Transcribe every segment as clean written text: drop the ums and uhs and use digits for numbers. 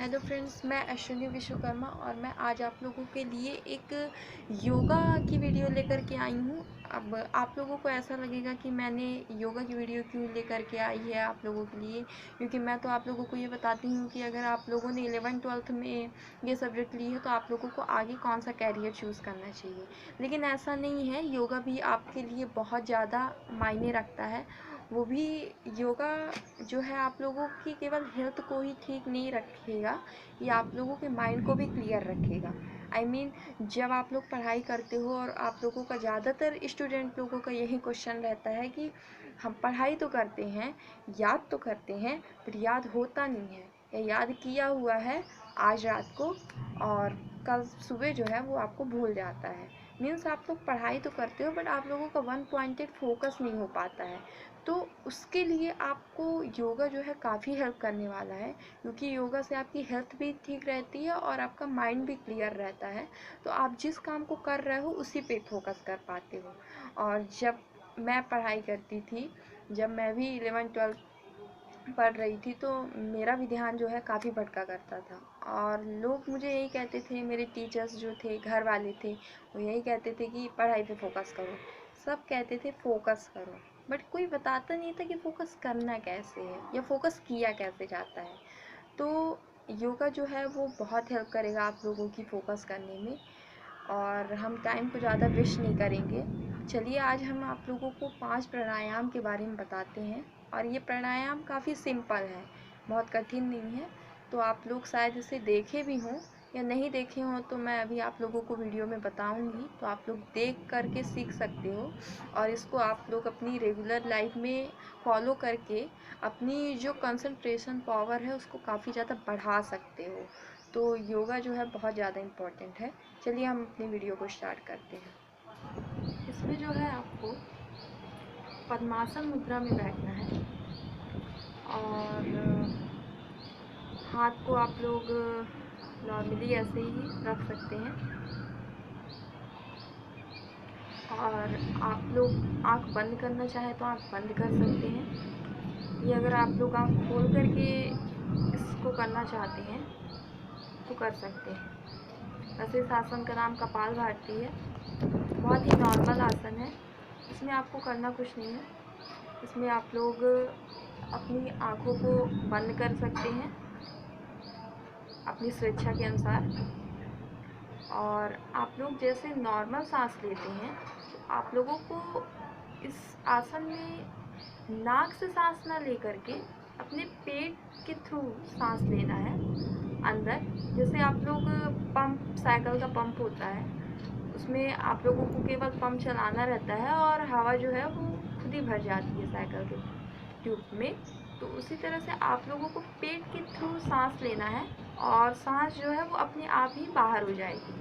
Hello friends, मैं अश्विनी विश्वकर्मा और मैं आज आप लोगों के लिए एक योगा की वीडियो लेकर के आई हूँ। अब आप लोगों को ऐसा लगेगा कि मैंने योगा की वीडियो क्यों लेकर के आई है आप लोगों के लिए, क्योंकि मैं तो आप लोगों को ये बताती हूँ कि अगर आप लोगों ने 11th-12th में ये सब्जेक्ट ली है तो आप लोगों को आगे कौन सा कैरियर चूज़ करना चाहिए। लेकिन ऐसा नहीं है, योगा भी आपके लिए बहुत ज़्यादा मायने रखता है। वो भी योगा जो है आप लोगों की केवल हेल्थ को ही ठीक नहीं रखेगा, ये आप लोगों के माइंड को भी क्लियर रखेगा। जब आप लोग पढ़ाई करते हो और आप लोगों का ज़्यादातर स्टूडेंट लोगों का यही क्वेश्चन रहता है कि हम पढ़ाई तो करते हैं, याद तो करते हैं, पर याद होता नहीं है, या याद किया हुआ है आज रात को और कल सुबह जो है वो आपको भूल जाता है। मीन्स आप लोग पढ़ाई तो करते हो बट आप लोगों का वन पॉइंटेड फोकस नहीं हो पाता है। तो उसके लिए आपको योगा जो है काफ़ी हेल्प करने वाला है, क्योंकि योगा से आपकी हेल्थ भी ठीक रहती है और आपका माइंड भी क्लियर रहता है। तो आप जिस काम को कर रहे हो उसी पे फोकस कर पाते हो। और जब मैं पढ़ाई करती थी, जब मैं भी 11th-12th पढ़ रही थी, तो मेरा भी ध्यान जो है काफ़ी भटका करता था और लोग मुझे यही कहते थे, मेरे टीचर्स जो थे, घर वाले थे, वो यही कहते थे कि पढ़ाई पे फोकस करो। सब कहते थे फोकस करो, बट कोई बताता नहीं था कि फोकस करना कैसे है या फोकस किया कैसे जाता है। तो योगा जो है वो बहुत हेल्प करेगा आप लोगों की फोकस करने में। और हम टाइम को ज़्यादा वेस्ट नहीं करेंगे। चलिए आज हम आप लोगों को 5 प्राणायाम के बारे में बताते हैं। और ये प्राणायाम काफ़ी सिंपल है, बहुत कठिन नहीं है। तो आप लोग शायद इसे देखे भी हों या नहीं देखे हों, तो मैं अभी आप लोगों को वीडियो में बताऊंगी, तो आप लोग देख करके सीख सकते हो और इसको आप लोग अपनी रेगुलर लाइफ में फॉलो करके अपनी जो कंसंट्रेशन पावर है उसको काफ़ी ज़्यादा बढ़ा सकते हो। तो योगा जो है बहुत ज़्यादा इम्पोर्टेंट है। चलिए हम अपनी वीडियो को स्टार्ट करते हैं। इसमें जो है आपको पद्मासन मुद्रा में बैठना है और हाथ को आप लोग नॉर्मली ऐसे ही रख सकते हैं और आप लोग आंख बंद करना चाहें तो आंख बंद कर सकते हैं, या अगर आप लोग आंख खोल करके इसको करना चाहते हैं तो कर सकते हैं। वैसे इस आसन का नाम कपालभाति है, बहुत ही नॉर्मल आसन है। इसमें आपको करना कुछ नहीं है। इसमें आप लोग अपनी आँखों को बंद कर सकते हैं अपनी स्वेच्छा के अनुसार, और आप लोग जैसे नॉर्मल सांस लेते हैं तो आप लोगों को इस आसन में नाक से सांस ना लेकर के अपने पेट के थ्रू सांस लेना है अंदर। जैसे आप लोग पंप, साइकिल का पंप होता है, उसमें आप लोगों को केवल पंप चलाना रहता है और हवा जो है वो खुद ही भर जाती है साइकिल के ट्यूब में। तो उसी तरह से आप लोगों को पेट के थ्रू सांस लेना है और सांस जो है वो अपने आप ही बाहर हो जाएगी।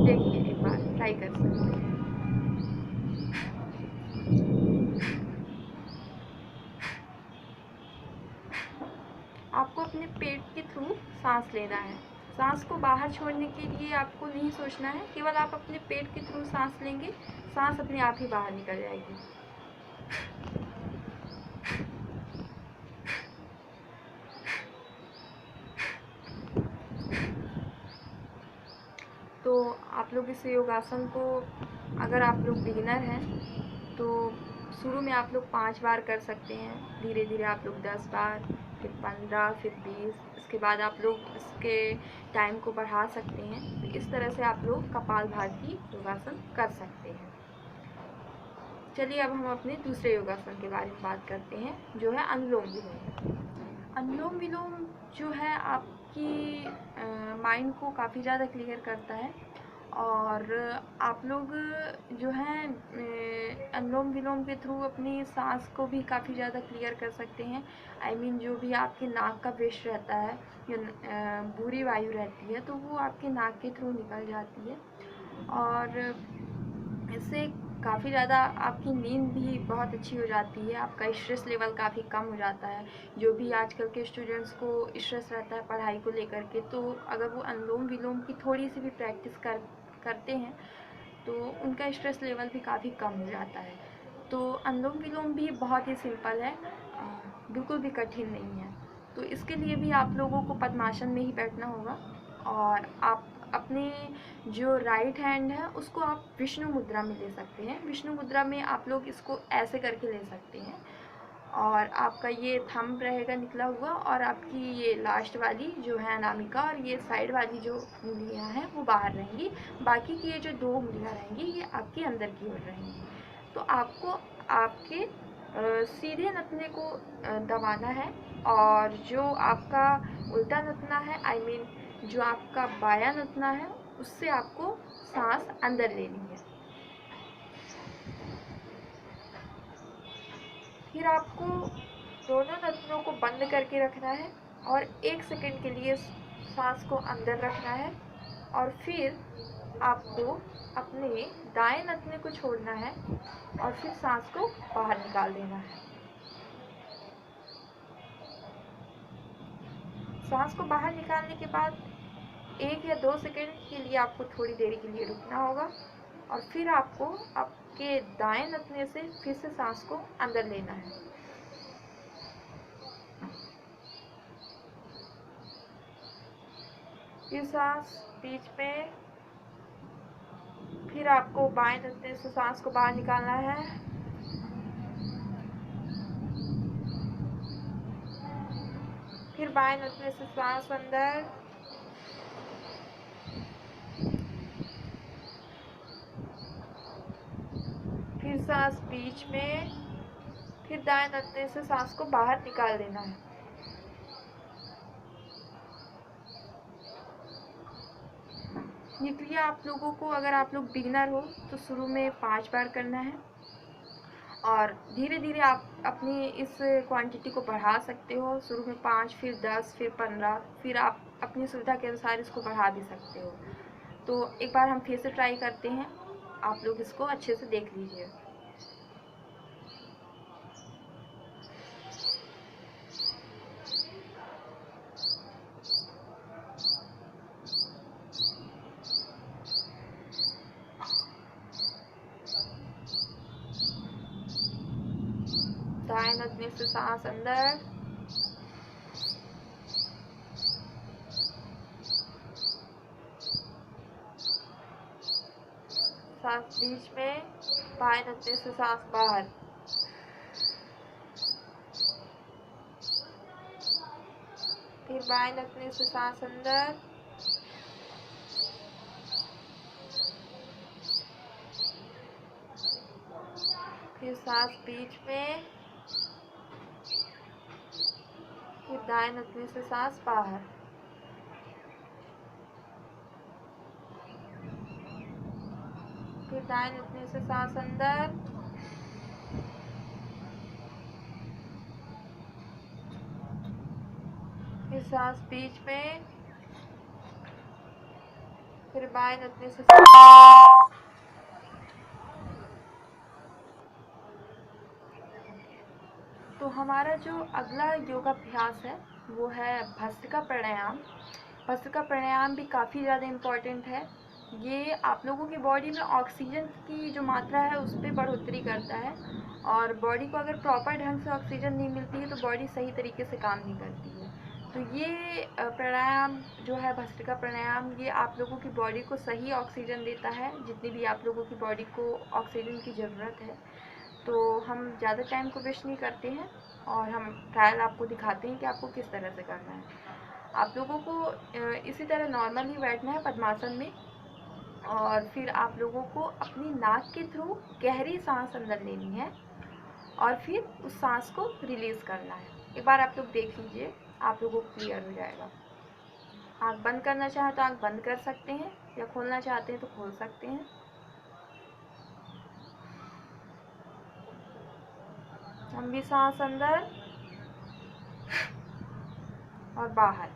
देखिए एक बार ट्राई कर सकते हैं। आपको अपने पेट के थ्रू सांस लेना है। सांस को बाहर छोड़ने के लिए आपको नहीं सोचना है, केवल आप अपने पेट के थ्रू सांस लेंगे, सांस अपने आप ही बाहर निकल जाएगी। तो आप लोग इस योगासन को, अगर आप लोग बिगिनर हैं तो शुरू में आप लोग 5 बार कर सकते हैं, धीरे धीरे आप लोग 10 बार, फिर 15, फिर 20, इसके बाद आप लोग इसके टाइम को बढ़ा सकते हैं। तो इस तरह से आप लोग कपालभाति योगासन कर सकते हैं। चलिए अब हम अपने दूसरे योगासन के बारे में बात करते हैं, जो है अनुलोम विलोम। अनुलोम विलोम जो है आपकी माइंड को काफ़ी ज़्यादा क्लियर करता है और आप लोग जो है अनुलोम विलोम के थ्रू अपनी सांस को भी काफ़ी ज़्यादा क्लियर कर सकते हैं। जो भी आपके नाक का विष रहता है, जो बुरी वायु रहती है, तो वो आपके नाक के थ्रू निकल जाती है और इससे काफ़ी ज़्यादा आपकी नींद भी बहुत अच्छी हो जाती है, आपका स्ट्रेस लेवल काफ़ी कम हो जाता है। जो भी आजकल के स्टूडेंट्स को स्ट्रेस रहता है पढ़ाई को लेकर के, तो अगर वो अनुलोम विलोम की थोड़ी सी भी प्रैक्टिस करते हैं तो उनका स्ट्रेस लेवल भी काफ़ी कम हो जाता है। तो अनुलोम विलोम भी बहुत ही सिंपल है, बिल्कुल भी कठिन नहीं है। तो इसके लिए भी आप लोगों को पद्मासन में ही बैठना होगा। और आप अपने जो राइट हैंड है उसको आप विष्णु मुद्रा में ले सकते हैं। विष्णु मुद्रा में आप लोग इसको ऐसे करके ले सकते हैं, और आपका ये थंब रहेगा निकला हुआ, और आपकी ये लास्ट वाली जो है अनामिका और ये साइड वाली जो उंगलियां हैं वो बाहर रहेंगी। बाकी की ये जो 2 उंगलियां रहेंगी ये आपकी अंदर की ओर रहेंगी। तो आपको आपके सीधे नथने को दबाना है, और जो आपका उल्टा नथना है, आई मीन जो आपका बायां नथना है, उससे आपको सांस अंदर लेनी है। फिर आपको दोनों नथनों को बंद करके रखना है और 1 सेकंड के लिए सांस को अंदर रखना है, और फिर आपको अपने दाएं नथने को छोड़ना है और फिर सांस को बाहर निकाल देना है। सांस को बाहर निकालने के बाद 1 या 2 सेकंड के लिए आपको थोड़ी देर के लिए रुकना होगा, और फिर आपको आपके दाएं नथने से फिर से सांस को अंदर लेना है। फिर सांस बीच में, फिर आपको बाएं नथने से सांस को बाहर निकालना है, फिर बाएं नथने से सांस अंदर, फिर सांस बीच में, फिर दाएं नथने से सांस को बाहर निकाल देना है। ये क्रिया आप लोगों को, अगर आप लोग बिगिनर हो तो शुरू में 5 बार करना है, और धीरे धीरे आप अपनी इस क्वांटिटी को बढ़ा सकते हो। शुरू में 5, फिर 10, फिर 15, फिर आप अपनी सुविधा के अनुसार इसको बढ़ा भी सकते हो। तो एक बार हम फिर से ट्राई करते हैं, आप लोग इसको अच्छे से देख लीजिए। दाएं नथने से सांस अंदर, सांस बीच में, बाएं नथने से सांस बाहर, फिर बाएं नथने से सांस अंदर, फिर सांस बीच में, फिर दाएं नथने से सांस बाहर, फिर दाएं नथने से सांस अंदर, फिर सांस बीच में, फिर बाएं नथने से सांस। तो हमारा जो अगला योगाभ्यास है वो है भस्त्रिका प्राणायाम। भस्त्रिका प्राणायाम भी काफ़ी ज़्यादा इम्पॉर्टेंट है। ये आप लोगों की बॉडी में ऑक्सीजन की जो मात्रा है उस पर बढ़ोतरी करता है, और बॉडी को अगर प्रॉपर ढंग से ऑक्सीजन नहीं मिलती है तो बॉडी सही तरीके से काम नहीं करती है। तो ये प्राणायाम जो है भस्त्रिका प्राणायाम, ये आप लोगों की बॉडी को सही ऑक्सीजन देता है, जितनी भी आप लोगों की बॉडी को ऑक्सीजन की ज़रूरत है। तो हम ज़्यादा टाइम को वेस्ट नहीं करते हैं, और हम ट्रायल आपको दिखाते हैं कि आपको किस तरह से करना है। आप लोगों को इसी तरह नॉर्मल ही बैठना है पद्मासन में, और फिर आप लोगों को अपनी नाक के थ्रू गहरी सांस अंदर लेनी है, और फिर उस सांस को रिलीज़ करना है। एक बार आप लोग देख लीजिए, आप लोगों को क्लियर हो जाएगा। आँख बंद करना चाहें तो आँख बंद कर सकते हैं, या खोलना चाहते हैं तो खोल सकते हैं। लंबी सांस अंदर और बाहर।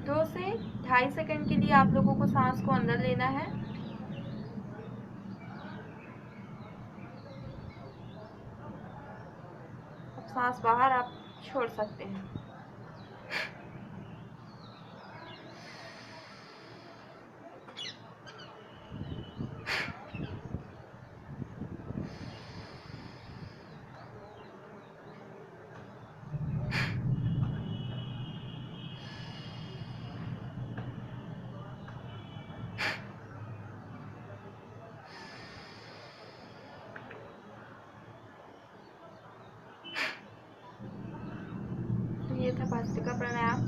2 से 2.5 सेकंड के लिए आप लोगों को सांस को अंदर लेना है, अब सांस बाहर आप छोड़ सकते हैं। ये था भस्त्रिका प्राणायाम।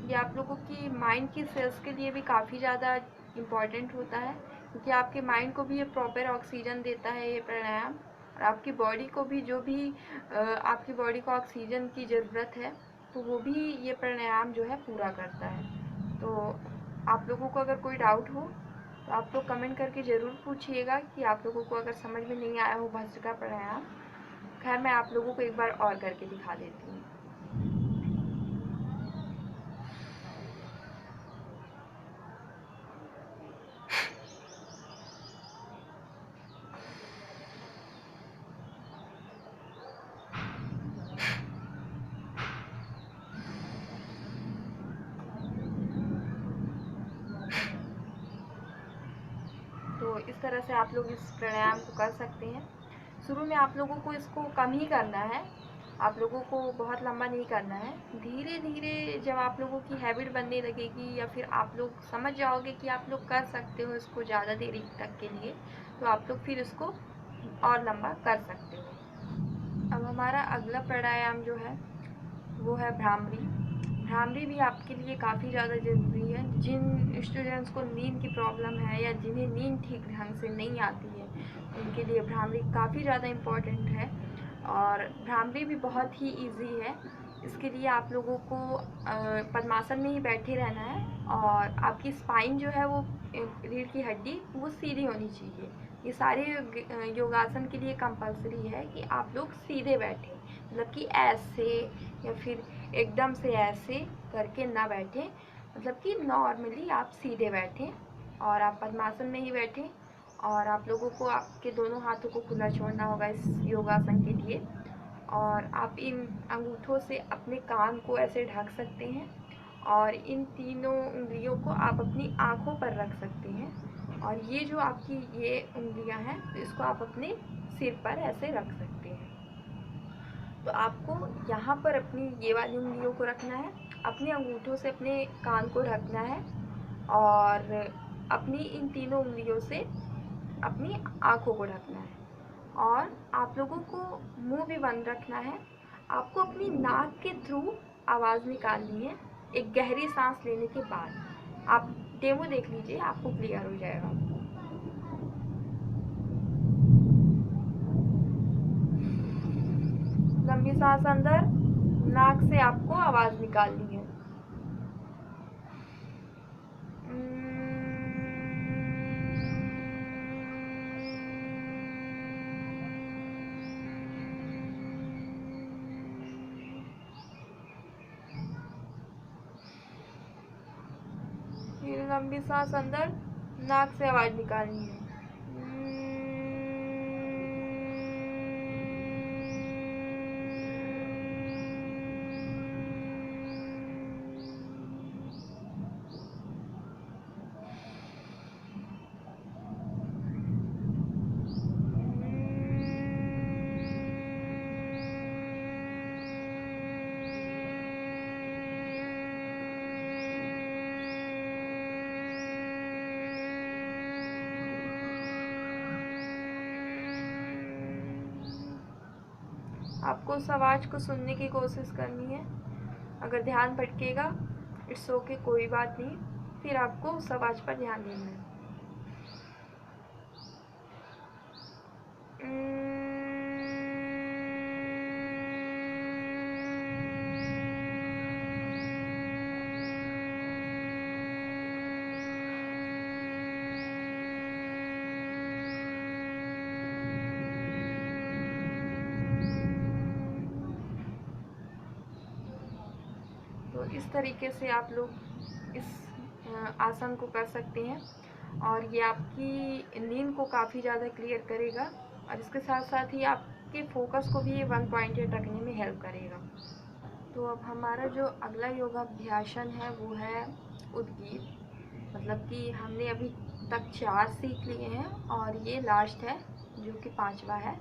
ये आप लोगों की माइंड की सेल्स के लिए भी काफ़ी ज़्यादा इम्पॉर्टेंट होता है, क्योंकि आपके माइंड को भी ये प्रॉपर ऑक्सीजन देता है ये प्राणायाम, और आपकी बॉडी को भी जो भी आपकी बॉडी को ऑक्सीजन की ज़रूरत है तो वो भी ये प्राणायाम जो है पूरा करता है। तो आप लोगों को अगर कोई डाउट हो तो आप लोग कमेंट करके ज़रूर पूछिएगा कि आप लोगों को अगर समझ में नहीं आया हो भस्त्रिका प्राणायाम। खैर मैं आप लोगों को एक बार और करके दिखा देती हूँ। तो इस तरह से आप लोग इस प्राणायाम को कर सकते हैं। शुरू में आप लोगों को इसको कम ही करना है, आप लोगों को बहुत लंबा नहीं करना है। धीरे धीरे जब आप लोगों की हैबिट बनने लगेगी या फिर आप लोग समझ जाओगे कि आप लोग कर सकते हो इसको ज़्यादा देरी तक के लिए, तो आप लोग फिर इसको और लंबा कर सकते हो। अब हमारा अगला प्राणायाम जो है वो है भ्रामरी। भ्रामरी भी आपके लिए काफ़ी ज़्यादा ज़रूरी है। जिन स्टूडेंट्स को नींद की प्रॉब्लम है या जिन्हें नींद ठीक ढंग से नहीं आती है, उनके लिए भ्रामरी काफ़ी ज़्यादा इम्पॉर्टेंट है। और भ्रामरी भी बहुत ही इजी है। इसके लिए आप लोगों को पद्मासन में ही बैठे रहना है, और आपकी स्पाइन जो है वो रीढ़ की हड्डी वो सीधी होनी चाहिए। ये सारे योगासन के लिए कंपलसरी है कि आप लोग सीधे बैठें, मतलब कि ऐसे या फिर एकदम से ऐसे करके ना बैठें, मतलब कि नॉर्मली आप सीधे बैठें और आप पद्मासन में ही बैठें। और आप लोगों को आपके दोनों हाथों को खुला छोड़ना होगा इस योगासन के लिए। और आप इन अंगूठों से अपने कान को ऐसे ढक सकते हैं, और इन तीनों उंगलियों को आप अपनी आँखों पर रख सकते हैं। और ये जो आपकी ये उंगलियां हैं तो इसको आप अपने सिर पर ऐसे रख सकते हैं। तो आपको यहाँ पर अपनी ये वाली उंगलियों को रखना है, अपने अंगूठों से अपने कान को ढकना है, और अपनी इन तीनों उंगलियों से अपनी आँखों को ढकना है। और आप लोगों को मुंह भी बंद रखना है। आपको अपनी नाक के थ्रू आवाज़ निकालनी है एक गहरी सांस लेने के बाद। आप डेमो देख लीजिए, आपको क्लियर हो जाएगा। लंबी सांस अंदर, नाक से आपको आवाज़ निकालनी है। फिर लंबी सांस अंदर, नाक से आवाज़ निकालनी है। आपको उस आवाज़ को सुनने की कोशिश करनी है। अगर ध्यान भटकेगा, इट्स ओके, कोई बात नहीं, फिर आपको उस आवाज़ पर ध्यान देना है। तो इस तरीके से आप लोग इस आसन को कर सकते हैं, और ये आपकी नींद को काफ़ी ज़्यादा क्लियर करेगा, और इसके साथ साथ ही आपके फोकस को भी ये 1 पॉइंटेड रखने में हेल्प करेगा। तो अब हमारा जो अगला योगाभ्यासन है वो है उद्गीत। मतलब कि हमने अभी तक 4 सीख लिए हैं और ये लास्ट है जो कि 5वां है।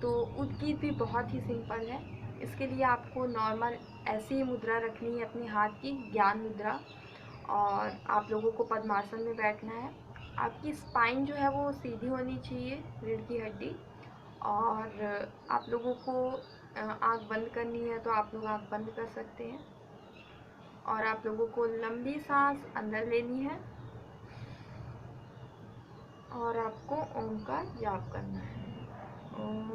तो उद्गीत भी बहुत ही सिंपल है। इसके लिए आपको नॉर्मल ऐसी ही मुद्रा रखनी है अपने हाथ की, ज्ञान मुद्रा, और आप लोगों को पद्मासन में बैठना है। आपकी स्पाइन जो है वो सीधी होनी चाहिए, रीढ़ की हड्डी, और आप लोगों को आँख बंद करनी है तो आप लोग आँख बंद कर सकते हैं। और आप लोगों को लंबी सांस अंदर लेनी है और आपको ओम का जाप करना है। ओम।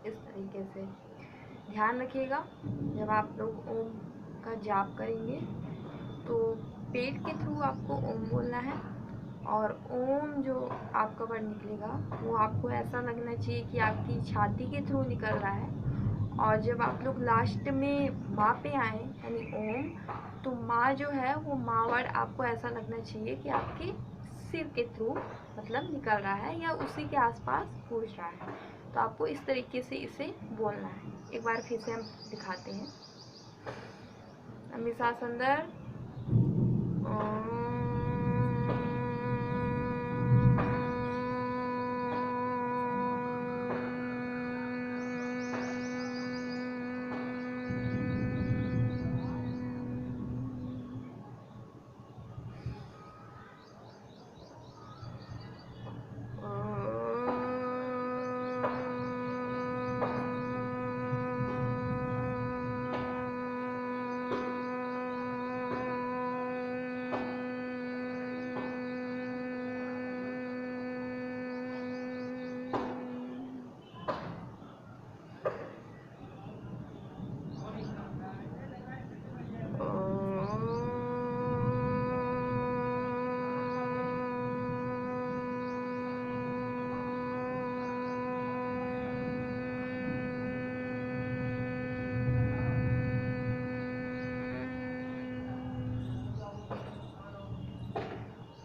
इस तरीके से ध्यान रखिएगा, जब आप लोग ओम का जाप करेंगे तो पेट के थ्रू आपको ओम बोलना है, और ओम जो आपका वर्ड निकलेगा वो आपको ऐसा लगना चाहिए कि आपकी छाती के थ्रू निकल रहा है। और जब आप लोग लास्ट में माँ पे आए यानी ओम, तो माँ जो है वो माँ वर्ड आपको ऐसा लगना चाहिए कि आपके सिर के थ्रू मतलब निकल रहा है या उसी के आसपास पूछ रहा है। तो आपको इस तरीके से इसे बोलना है। एक बार फिर से हम दिखाते हैं। लंबी सांस अंदर,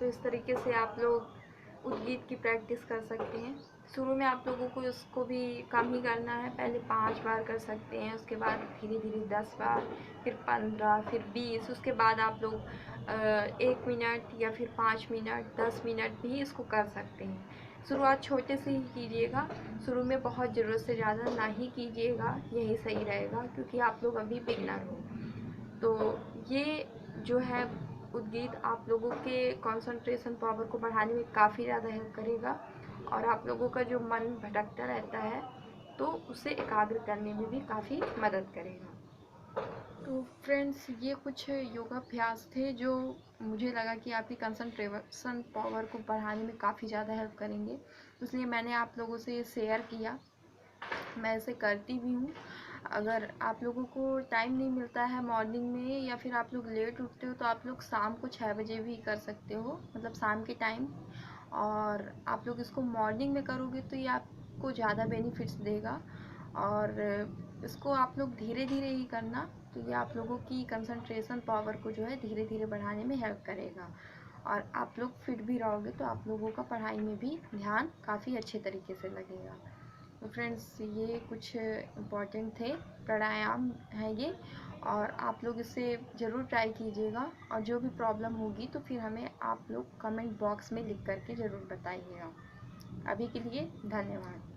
तो इस तरीके से आप लोग उद्गीत की प्रैक्टिस कर सकते हैं। शुरू में आप लोगों को इसको भी कम ही करना है, पहले 5 बार कर सकते हैं, उसके बाद धीरे धीरे 10 बार, फिर 15, फिर 20, उसके बाद आप लोग 1 मिनट या फिर 5 मिनट 10 मिनट भी इसको कर सकते हैं। शुरुआत छोटे से ही कीजिएगा, शुरू में बहुत ज़रूरत से ज़्यादा ना ही कीजिएगा, यही सही रहेगा, क्योंकि आप लोग अभी बिगनर हो। तो ये जो है उद्गीत आप लोगों के कंसंट्रेशन पावर को बढ़ाने में काफ़ी ज़्यादा हेल्प करेगा, और आप लोगों का जो मन भटकता रहता है तो उसे एकाग्र करने में भी काफ़ी मदद करेगा। तो फ्रेंड्स, ये कुछ योगाभ्यास थे जो मुझे लगा कि आपकी कंसंट्रेशन पावर को बढ़ाने में काफ़ी ज़्यादा हेल्प करेंगे, इसलिए मैंने आप लोगों से ये शेयर किया। मैं इसे करती भी हूँ। अगर आप लोगों को टाइम नहीं मिलता है मॉर्निंग में, या फिर आप लोग लेट उठते हो, तो आप लोग शाम को 6 बजे भी कर सकते हो, मतलब शाम के टाइम। और आप लोग इसको मॉर्निंग में करोगे तो ये आपको ज़्यादा बेनिफिट्स देगा, और इसको आप लोग धीरे धीरे ही करना, तो ये आप लोगों की कंसंट्रेशन पावर को जो है धीरे धीरे बढ़ाने में हेल्प करेगा, और आप लोग फिट भी रहोगे तो आप लोगों का पढ़ाई में भी ध्यान काफ़ी अच्छे तरीके से लगेगा। तो फ्रेंड्स, ये कुछ इम्पॉर्टेंट थे प्राणायाम है ये, और आप लोग इसे ज़रूर ट्राई कीजिएगा, और जो भी प्रॉब्लम होगी तो फिर हमें आप लोग कमेंट बॉक्स में लिख करके ज़रूर बताइएगा। अभी के लिए धन्यवाद।